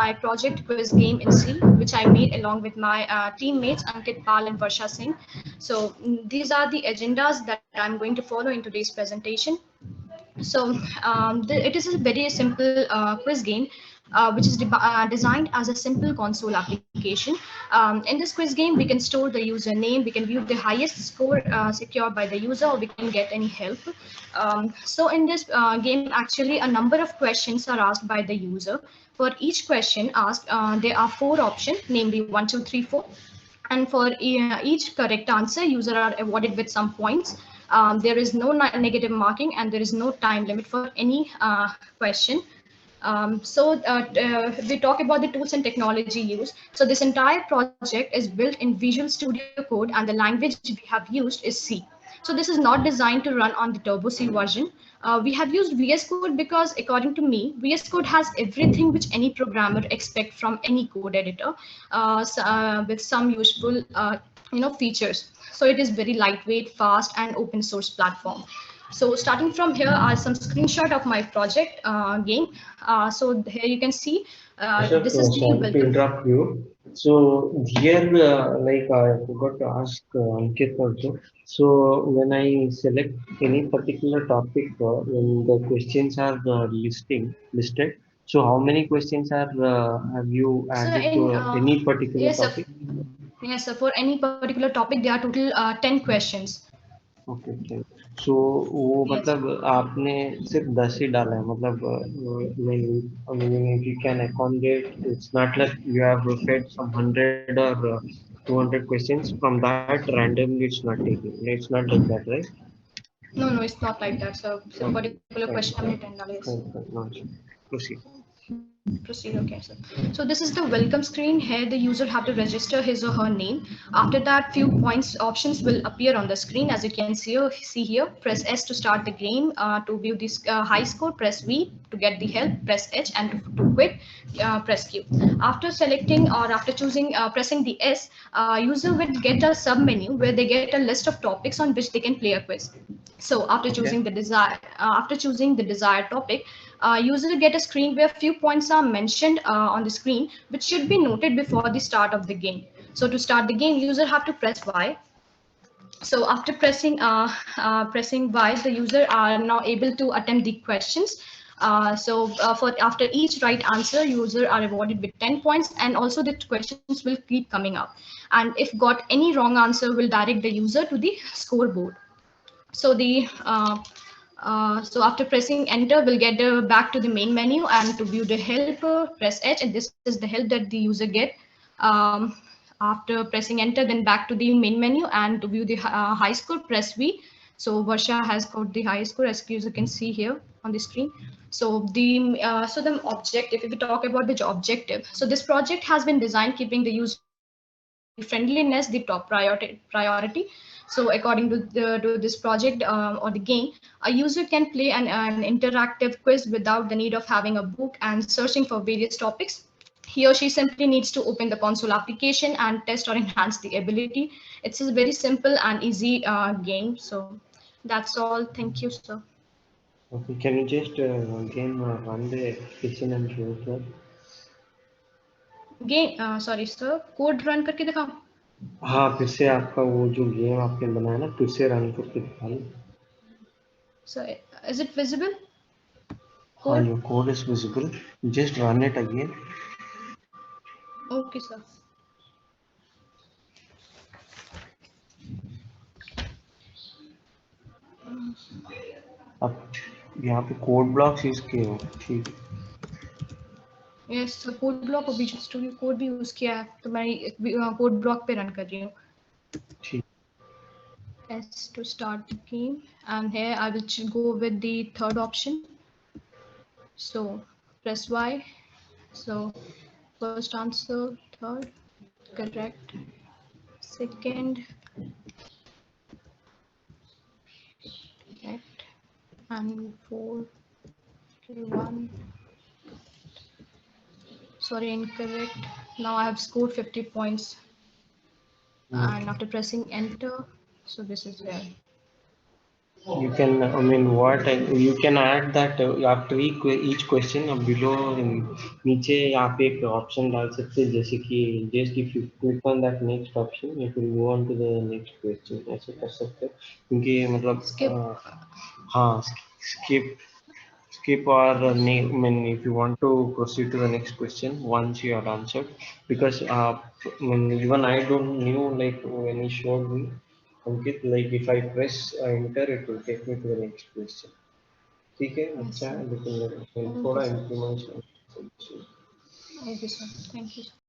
my project quiz game in C, which I made along with my teammates Ankit Pal and Varsha Singh. So these are the agendas that I'm going to follow in today's presentation. So it is a very simple quiz game, which is designed as a simple console application. In this quiz game, we can store the username, we can view the highest score secured by the user, or we can get any help. So in this game, actually, a number of questions are asked by the user. For each question asked, there are four options, namely 1, 2, 3, 4, and for each correct answer user are awarded with some points. There is no negative marking and there is no time limit for any question. We talk about the tools and technology used. So this entire project is built in Visual Studio Code, and the language we have used is C. So this is not designed to run on the Turbo C version. We have used VS Code because, according to me, VS Code has everything which any programmer expect from any code editor, with some useful, features. So it is very lightweight, fast, and open source platform. So starting from here are some screenshot of my project game. So here you can see Ashok, this is the sorry to welcome. interrupt you. So here, I forgot to ask Ankit also. So when I select any particular topic, when the questions are listed, so how many questions are have you So added to in any particular yes, sir. topic? Yes, sir. For any particular topic, there are total 10 questions. Okay okay so वो Yes. मतलब आपने सिर्फ 10 ही डाला है मतलब meaning you can accommodate it's not like you have fed some 100 or 200 questions from that randomly it's not taking it's not like that right. No, no, it's not like that. So, so Okay, particular question हमने 10 डाले. Yes. fine, no issue. Proceed. Proceed. Okay, so this is the welcome screen. Here the user have to register his or her name. After that, few points options will appear on the screen. As you can see here, press S to start the game. To view this high score, press V. To get the help, press H, and to quit, press Q. After selecting or after choosing pressing the S, user will get a sub menu where they get a list of topics on which they can play a quiz. So Okay. after choosing the desired topic, user get a screen where few points are mentioned on the screen, which should be noted before the start of the game. So to start the game, user have to press Y. So after pressing Y, the user are now able to attempt the questions. For after each right answer, user are awarded with 10 points, and also the questions will keep coming up. And if got any wrong answer, will direct the user to the scoreboard. So after pressing enter, we'll get back to the main menu, and to view the help, press H, and this is the help that the user get. Um, After pressing enter, then back to the main menu, and to view the high score, press V. So Varsha has got the high score, as you can see here on the screen. So the objective, if we talk about which objective, so this project has been designed keeping the user friendliness the top priority. So according to this project or the game, a user can play an interactive quiz without the need of having a book and searching for various topics. He or she simply needs to open the console application and test or enhance the ability. It's a very simple and easy game. So that's all. Thank you, sir. Okay, can you just again run the application and show it to us? Game, sorry sir, code run करके दिखाओ. हाँ फिर से आपका वो जो game आपने बनाया ना फिर से रन करके दिखा लो. So is it visible? हाँ, Code. your code is visible. Just run it again. Okay, sir. अब यहाँ पे कोड ब्लॉक्स यूज किए हो ठीक. यस, कोड ब्लॉक और विजुअल स्टूडियो कोड भी यूज किया है, तो मैं कोड ब्लॉक पे रन कर रही हूँ. ठीक. S to start the game, and here I will go with the third option. So press Y. So first answer, third, correct. Second, correct, and four, okay, one. Sorry, incorrect. Now I have scored 50 points, and Okay. after pressing enter, so this is where. You can, I mean, you can add that after each question below नीचे यहाँ पे एक option डाल सकते हैं जैसे कि just if you click on that next option it will go on to the next question ऐसे कर सकते हैं क्योंकि मतलब Skip. हाँ skip or name, I mean, if you want to proceed to the next question once you have answered, because I mean, even I don't knew like when he showed me, Ankit, like if I press enter, it will take me to the next question. ठीक है Yes, अच्छा sir. है लेकिन Okay, थोड़ा sir. improvement. Okay, sir. Thank you.